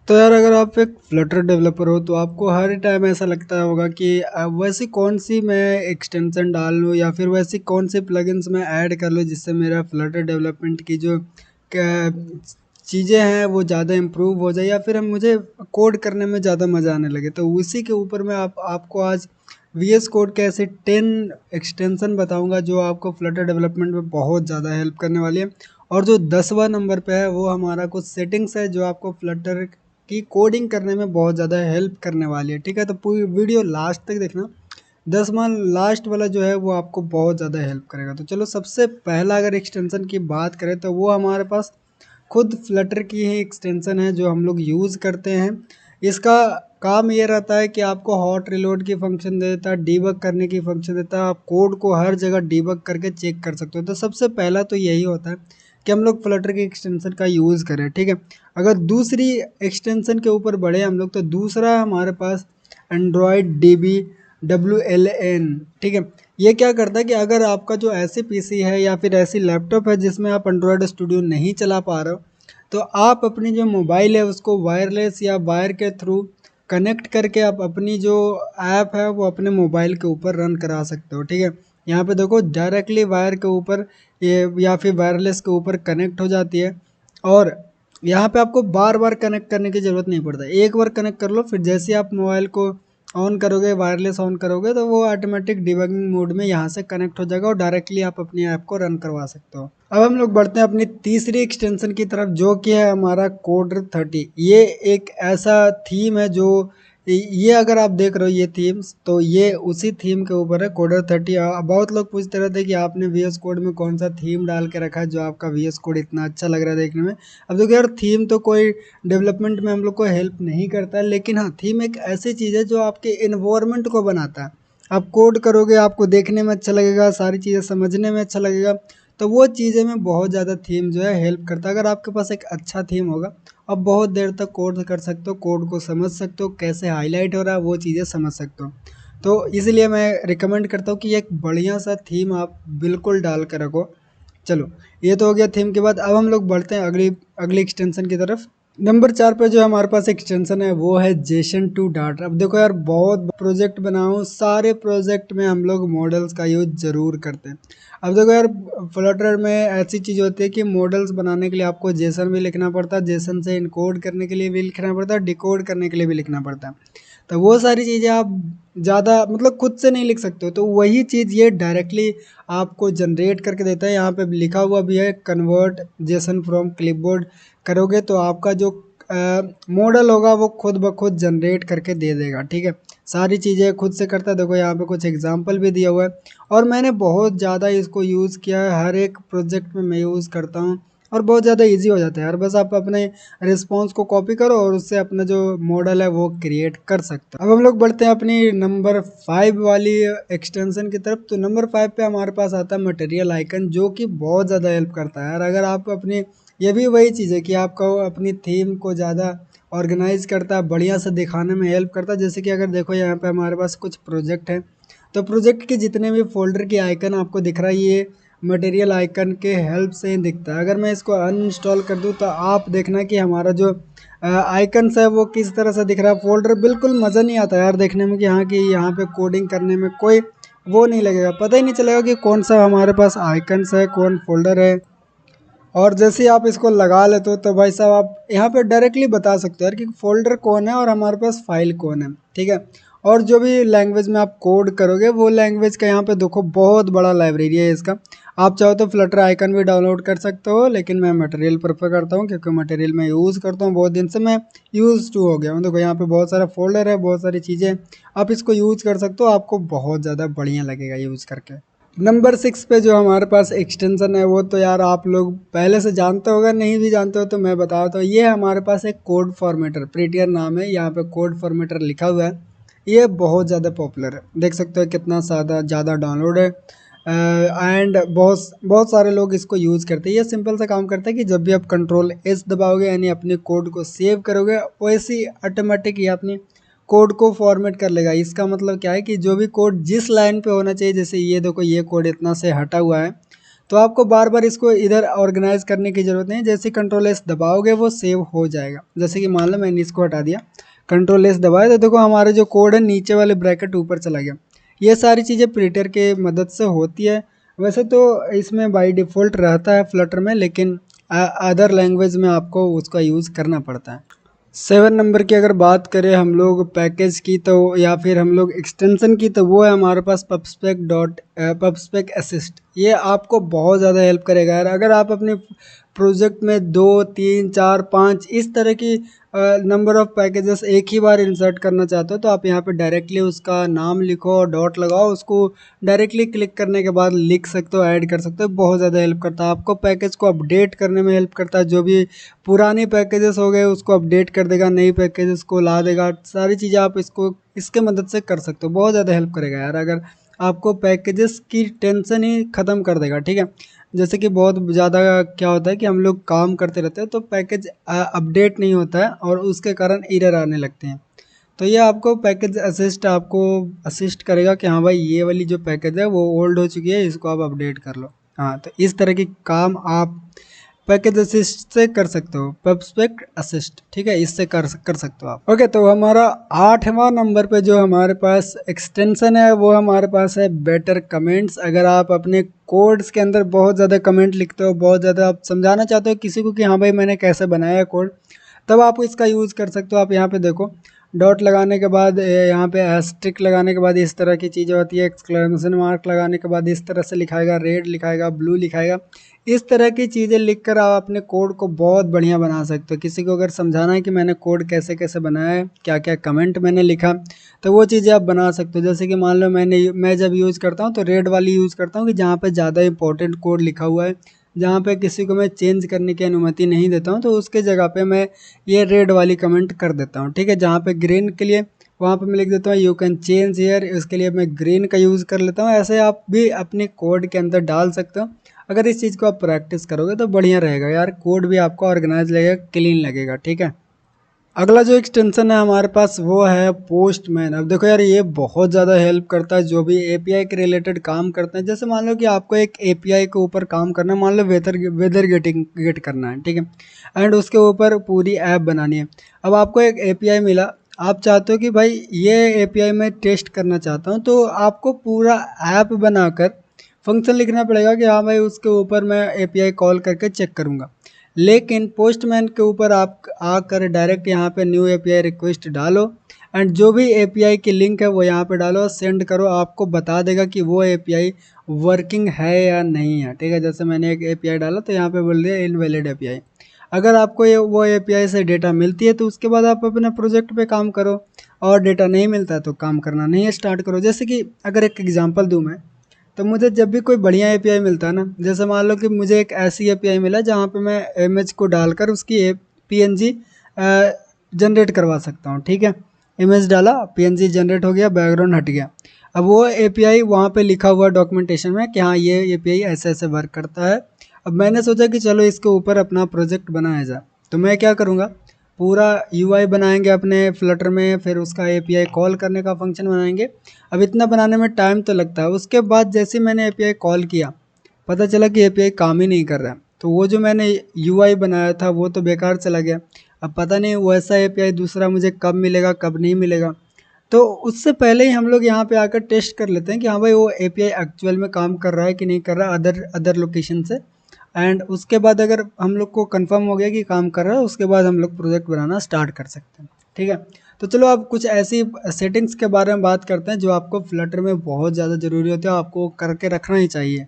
तो यार अगर आप एक फ्लटर डेवलपर हो तो आपको हर टाइम ऐसा लगता होगा कि वैसी कौन सी मैं एक्सटेंशन डाल लूँ या फिर वैसी कौन सी प्लगइन्स मैं ऐड कर लूँ जिससे मेरा फ्लटर डेवलपमेंट की जो चीज़ें हैं वो ज़्यादा इम्प्रूव हो जाए या फिर मुझे कोड करने में ज़्यादा मज़ा आने लगे। तो उसी के ऊपर मैं आपको आज वी एस कोड के ऐसे 10 एक्सटेंशन बताऊंगा जो आपको फ्लटर डेवलपमेंट में बहुत ज़्यादा हेल्प करने वाली है। और जो 10वां नंबर पे है वो हमारा कुछ सेटिंग्स है जो आपको फ्लटर की कोडिंग करने में बहुत ज़्यादा हेल्प करने वाली है। ठीक है, तो पूरी वीडियो लास्ट तक देखना। 10वां लास्ट वाला जो है वो आपको बहुत ज़्यादा हेल्प करेगा। तो चलो, सबसे पहला अगर एक्सटेंशन की बात करें तो वो हमारे पास खुद फ्लटर की ही एक्सटेंशन है जो हम लोग यूज़ करते हैं। इसका काम ये रहता है कि आपको हॉट रिलोड की फंक्शन देता है, डीबग करने की फंक्शन देता है, आप कोड को हर जगह डीबग करके चेक कर सकते हो। तो सबसे पहला तो यही होता है कि हम लोग फ्लटर की एक्सटेंशन का यूज़ करें। ठीक है, अगर दूसरी एक्सटेंशन के ऊपर बढ़े हम लोग तो दूसरा हमारे पास एंड्रॉयड DB WLN। ठीक है, ये क्या करता है कि अगर आपका जो ऐसी पीसी है या फिर ऐसी लैपटॉप है जिसमें आप एंड्रॉयड स्टूडियो नहीं चला पा रहे हो तो आप अपनी जो मोबाइल है उसको वायरलेस या वायर के थ्रू कनेक्ट करके आप अपनी जो ऐप है वो अपने मोबाइल के ऊपर रन करा सकते हो। ठीक है, यहाँ पे देखो डायरेक्टली वायर के ऊपर ये या फिर वायरलेस के ऊपर कनेक्ट हो जाती है। और यहाँ पे आपको बार बार कनेक्ट करने की ज़रूरत नहीं पड़ता, एक बार कनेक्ट कर लो, फिर जैसे आप मोबाइल को ऑन करोगे, वायरलेस ऑन करोगे तो वो ऑटोमेटिक डिबगिंग मोड में यहाँ से कनेक्ट हो जाएगा और डायरेक्टली आप अपनी ऐप को रन करवा सकते हो। अब हम लोग बढ़ते हैं अपनी तीसरी एक्सटेंशन की तरफ जो कि है हमारा कोडर 30। ये एक ऐसा थीम है जो ये अगर आप देख रहे हो ये थीम्स तो ये उसी थीम के ऊपर है, कोडर 30। बहुत लोग पूछते रहते हैं कि आपने VS कोड में कौन सा थीम डाल के रखा है जो आपका VS कोड इतना अच्छा लग रहा है देखने में। अब देखो यार, थीम तो कोई डेवलपमेंट में हम लोग को हेल्प नहीं करता है, लेकिन हाँ, थीम एक ऐसी चीज़ है जो आपके इन्वायरमेंट को बनाता है। आप कोड करोगे, आपको देखने में अच्छा लगेगा, सारी चीज़ें समझने में अच्छा लगेगा, तो वो चीज़ें में बहुत ज़्यादा थीम जो है हेल्प करता है। अगर आपके पास एक अच्छा थीम होगा, आप बहुत देर तक कोड कर सकते हो, कोड को समझ सकते हो, कैसे हाईलाइट हो रहा है वो चीज़ें समझ सकते हो। तो इसलिए मैं रिकमेंड करता हूँ कि एक बढ़िया सा थीम आप बिल्कुल डाल कर रखो। चलो, ये तो हो गया थीम के बाद। अब हम लोग बढ़ते हैं अगली अगली एक्सटेंशन की तरफ। नंबर 4 पे जो हमारे पास एक्सटेंशन है वो है JSON2 डार्ट। अब देखो यार, बहुत प्रोजेक्ट बनाऊँ, सारे प्रोजेक्ट में हम लोग मॉडल्स का यूज ज़रूर करते हैं। अब देखो यार, फ्लटर में ऐसी चीज़ होती है कि मॉडल्स बनाने के लिए आपको जेसन भी लिखना पड़ता है, जेसन से इनकोड करने के लिए भी लिखना पड़ता है, डिकोड करने के लिए भी लिखना पड़ता है। तो वो सारी चीज़ें आप ज़्यादा मतलब खुद से नहीं लिख सकते हो, तो वही चीज़ ये डायरेक्टली आपको जनरेट करके देता है। यहाँ पे लिखा हुआ भी है कन्वर्ट जेसन फ्रॉम क्लिपबोर्ड। करोगे तो आपका जो मॉडल होगा वो खुद ब खुद जनरेट करके दे देगा। ठीक है, सारी चीज़ें खुद से करता है। देखो यहाँ पे कुछ एग्जांपल भी दिया हुआ है और मैंने बहुत ज़्यादा इसको यूज़ किया है, हर एक प्रोजेक्ट में मैं यूज़ करता हूँ और बहुत ज़्यादा इजी हो जाता है यार। बस आप अपने रिस्पॉन्स को कॉपी करो और उससे अपना जो मॉडल है वो क्रिएट कर सकते हो। अब हम लोग बढ़ते हैं अपनी नंबर 5 वाली एक्सटेंशन की तरफ। तो नंबर 5 पे हमारे पास आता है मटेरियल आइकन जो कि बहुत ज़्यादा हेल्प करता है यार। अगर आप अपनी, ये भी वही चीज़ है कि आपको अपनी थीम को ज़्यादा ऑर्गेनाइज करता है, बढ़िया से दिखाने में हेल्प करता है। जैसे कि अगर देखो यहाँ पे हमारे पास कुछ प्रोजेक्ट है तो प्रोजेक्ट के जितने भी फोल्डर के आइकन आपको दिख रहा है ये मटेरियल आइकन के हेल्प से ही दिखता है। अगर मैं इसको अनइंस्टॉल कर दूँ तो आप देखना कि हमारा जो आइकन्स है वो किस तरह से दिख रहा है। फोल्डर बिल्कुल मज़ा नहीं आता यार देखने में कि हाँ, कि यहाँ पे कोडिंग करने में कोई वो नहीं लगेगा, पता ही नहीं चलेगा कि कौन सा हमारे पास आइकन्स है, कौन फोल्डर है। और जैसे ही आप इसको लगा लेते हो तो भाई साहब आप यहाँ पे डायरेक्टली बता सकते हो यार कि फोल्डर कौन है और हमारे पास फाइल कौन है। ठीक है, और जो भी लैंग्वेज में आप कोड करोगे वो लैंग्वेज का यहाँ पे देखो बहुत बड़ा लाइब्रेरी है इसका। आप चाहो तो फ्लटर आइकन भी डाउनलोड कर सकते हो, लेकिन मैं मटेरियल प्रेफर करता हूँ क्योंकि मटेरियल मैं यूज़ करता हूँ, बहुत दिन से मैं यूज़ टू हो गया हूँ। देखो यहाँ पे बहुत सारा फोल्डर है, बहुत सारी चीज़ें, आप इसको यूज़ कर सकते हो, आपको बहुत ज़्यादा बढ़िया लगेगा यूज़ करके। नंबर 6 पे जो हमारे पास एक्सटेंशन है वो तो यार आप लोग पहले से जानते होगा, नहीं भी जानते हो तो मैं बताता हूँ। ये हमारे पास एक कोड फॉर्मेटर, प्रीटियर नाम है, यहाँ पे कोड फॉर्मेटर लिखा हुआ है। ये बहुत ज़्यादा पॉपुलर है, देख सकते हो कितना ज़्यादा डाउनलोड है एंड बहुत बहुत सारे लोग इसको यूज़ करते हैं। ये सिंपल सा काम करता है कि जब भी आप Ctrl+S दबाओगे यानी अपने कोड को सेव करोगे वैसे ही ऑटोमेटिक ये अपनी कोड को फॉर्मेट कर लेगा। इसका मतलब क्या है कि जो भी कोड जिस लाइन पे होना चाहिए, जैसे ये देखो ये कोड इतना से हटा हुआ है तो आपको बार बार इसको इधर ऑर्गेनाइज करने की ज़रूरत नहीं है। जैसे कंट्रोल एस दबाओगे वो सेव हो जाएगा। जैसे कि मान लो मैंने इसको हटा दिया, कंट्रोल एस दबाया तो देखो हमारा जो कोड है नीचे वाले ब्रैकेट ऊपर चला गया। ये सारी चीज़ें प्रिंटर के मदद से होती है। वैसे तो इसमें बाय डिफ़ॉल्ट रहता है फ्लटर में, लेकिन अदर लैंग्वेज में आपको उसका यूज़ करना पड़ता है। 7 नंबर की अगर बात करें हम लोग पैकेज की, तो या फिर हम लोग एक्सटेंशन की, तो वो है हमारे पास पबस्पेक असिस्ट। ये आपको बहुत ज़्यादा हेल्प करेगा यार। अगर आप अपने प्रोजेक्ट में 2 3 4 5 इस तरह की नंबर ऑफ़ पैकेजेस एक ही बार इंसर्ट करना चाहते हो, तो आप यहाँ पे डायरेक्टली उसका नाम लिखो और डॉट लगाओ, उसको डायरेक्टली क्लिक करने के बाद लिख सकते हो, ऐड कर सकते हो। बहुत ज़्यादा हेल्प करता है आपको, पैकेज को अपडेट करने में हेल्प करता है। जो भी पुरानी पैकेजेस हो गए उसको अपडेट कर देगा, नई पैकेजेस को ला देगा। सारी चीज़ें आप इसको इसके मदद से कर सकते हो। बहुत ज़्यादा हेल्प करेगा यार। अगर आपको पैकेजेस की टेंशन ही ख़त्म कर देगा, ठीक है। जैसे कि बहुत ज़्यादा क्या होता है कि हम लोग काम करते रहते हैं तो पैकेज अपडेट नहीं होता है और उसके कारण एरर आने लगते हैं। तो ये आपको पैकेज असिस्ट आपको असिस्ट करेगा कि हाँ भाई ये वाली जो पैकेज है वो ओल्ड हो चुकी है, इसको आप अपडेट कर लो। हाँ, तो इस तरह की काम आप पैकेज असिस्ट से कर सकते हो, पबस्पेक असिस्ट, ठीक है, इससे कर सकते हो आप। ओके, तो हमारा 8वां नंबर पे जो हमारे पास एक्सटेंशन है वो हमारे पास है बेटर कमेंट्स। अगर आप अपने कोड्स के अंदर बहुत ज़्यादा कमेंट लिखते हो, बहुत ज़्यादा आप समझाना चाहते हो किसी को कि हाँ भाई मैंने कैसे बनाया कोड, तब आप इसका यूज़ कर सकते हो। आप यहाँ पे देखो, डॉट लगाने के बाद यहाँ पे एस्ट्रिक लगाने के बाद इस तरह की चीज़ें होती है। एक्सक्लेमेशन मार्क लगाने के बाद इस तरह से लिखाएगा, रेड लिखाएगा, ब्लू लिखाएगा। इस तरह की चीज़ें लिखकर आप अपने कोड को बहुत बढ़िया बना सकते हो। किसी को अगर समझाना है कि मैंने कोड कैसे कैसे बनाया है, क्या क्या कमेंट मैंने लिखा, तो वो चीज़ें आप बना सकते हो। जैसे कि मान लो मैं जब यूज़ करता हूँ तो रेड वाली यूज़ करता हूँ कि जहाँ पे ज़्यादा इंपॉर्टेंट कोड लिखा हुआ है, जहाँ पे किसी को मैं चेंज करने की अनुमति नहीं देता हूँ, तो उसके जगह पे मैं ये रेड वाली कमेंट कर देता हूँ, ठीक है। जहाँ पे ग्रीन के लिए वहाँ पे मैं लिख देता हूँ यू कैन चेंज हियर, इसके लिए मैं ग्रीन का यूज़ कर लेता हूँ। ऐसे आप भी अपने कोड के अंदर डाल सकते हो। अगर इस चीज़ को आप प्रैक्टिस करोगे तो बढ़िया रहेगा यार, कोड भी आपको ऑर्गेनाइज लगेगा, क्लीन लगेगा, ठीक है। अगला जो एक्सटेंशन है हमारे पास वो है पोस्टमैन। अब देखो यार, ये बहुत ज़्यादा हेल्प करता है जो भी एपीआई के रिलेटेड काम करते हैं। जैसे मान लो कि आपको एक एपीआई के ऊपर काम करना है, मान लो वेदर गेट करना है, ठीक है, एंड उसके ऊपर पूरी ऐप बनानी है। अब आपको एक एपीआई मिला, आप चाहते हो कि भाई ये एपीआई मैं टेस्ट करना चाहता हूँ, तो आपको पूरा ऐप बनाकर फंक्शन लिखना पड़ेगा कि हाँ भाई उसके ऊपर मैं एपीआई कॉल करके चेक करूँगा। लेकिन पोस्टमैन के ऊपर आप आकर डायरेक्ट यहाँ पे न्यू एपीआई रिक्वेस्ट डालो एंड जो भी एपीआई की लिंक है वो यहाँ पे डालो, सेंड करो, आपको बता देगा कि वो एपीआई वर्किंग है या नहीं है, ठीक है। जैसे मैंने एक एपीआई डाला तो यहाँ पे बोल दिया इनवैलिड एपीआई। अगर आपको ये वो एपीआई से डेटा मिलती है तो उसके बाद आप अपने प्रोजेक्ट पे काम करो, और डेटा नहीं मिलता है तो काम करना नहीं स्टार्ट करो। जैसे कि अगर एक एग्जांपल दूँ मैं, तो मुझे जब भी कोई बढ़िया एपीआई मिलता है ना, जैसे मान लो कि मुझे एक ऐसी एपीआई मिला जहाँ पे मैं इमेज को डालकर उसकी पीएनजी जनरेट करवा सकता हूँ, ठीक है। इमेज डाला, पीएनजी जनरेट हो गया, बैकग्राउंड हट गया। अब वो एपीआई वहाँ पे लिखा हुआ डॉक्यूमेंटेशन में कि हाँ ये एपीआई ऐसे ऐसे वर्क करता है। अब मैंने सोचा कि चलो इसके ऊपर अपना प्रोजेक्ट बनाया जाए, तो मैं क्या करूँगा, पूरा यूआई बनाएंगे अपने फ्लटर में, फिर उसका एपीआई कॉल करने का फंक्शन बनाएंगे। अब इतना बनाने में टाइम तो लगता है। उसके बाद जैसे मैंने एपीआई कॉल किया, पता चला कि एपीआई काम ही नहीं कर रहा है, तो वो जो मैंने यूआई बनाया था वो तो बेकार चला गया। अब पता नहीं वैसा एपीआई दूसरा मुझे कब मिलेगा कब नहीं मिलेगा। तो उससे पहले ही हम लोग यहाँ पे आकर टेस्ट कर लेते हैं कि हाँ भाई वो एपीआई एक्चुअल में काम कर रहा है कि नहीं कर रहा है अदर लोकेशन से। एंड उसके बाद अगर हम लोग को कंफर्म हो गया कि काम कर रहा है, उसके बाद हम लोग प्रोजेक्ट बनाना स्टार्ट कर सकते हैं, ठीक है। तो चलो अब कुछ ऐसी सेटिंग्स के बारे में बात करते हैं जो आपको फ्लटर में बहुत ज़्यादा ज़रूरी होती है, आपको करके रखना ही चाहिए।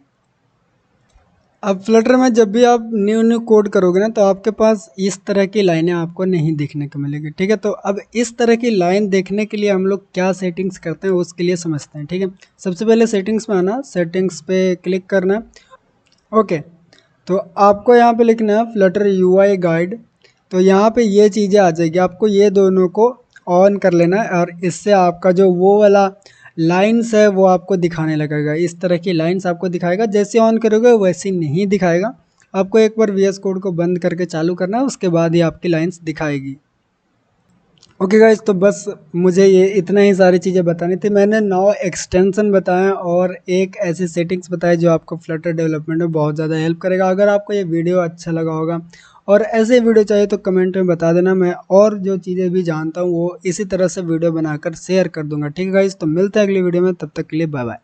अब फ्लटर में जब भी आप न्यू कोड करोगे ना, तो आपके पास इस तरह की लाइनें आपको नहीं देखने को मिलेगी, ठीक है। तो अब इस तरह की लाइन देखने के लिए हम लोग क्या सेटिंग्स करते हैं उसके लिए समझते हैं, ठीक है। सबसे पहले सेटिंग्स में आना, सेटिंग्स पे क्लिक करना। ओके, तो आपको यहाँ पे लिखना है फ्लटर यूआई गाइड। तो यहाँ पे ये चीज़ें आ जाएगी, आपको ये दोनों को ऑन कर लेना है और इससे आपका जो वो वाला लाइंस है वो आपको दिखाने लगेगा। इस तरह की लाइंस आपको दिखाएगा, जैसे ऑन करोगे वैसे नहीं दिखाएगा। आपको एक बार वीएस कोड को बंद करके चालू करना है, उसके बाद ही आपकी लाइंस दिखाएगी। ओके गाइस, तो बस मुझे ये इतना ही सारी चीज़ें बतानी थी। मैंने 9 एक्सटेंशन बताएं और एक ऐसी सेटिंग्स बताई जो आपको फ्लटर डेवलपमेंट में बहुत ज़्यादा हेल्प करेगा। अगर आपको ये वीडियो अच्छा लगा होगा और ऐसे वीडियो चाहिए तो कमेंट में बता देना, मैं और जो चीज़ें भी जानता हूँ वो इसी तरह से वीडियो बनाकर शेयर कर दूंगा। ठीक है गाइस, तो मिलते हैं अगली वीडियो में, तब तक के लिए बाय बाय।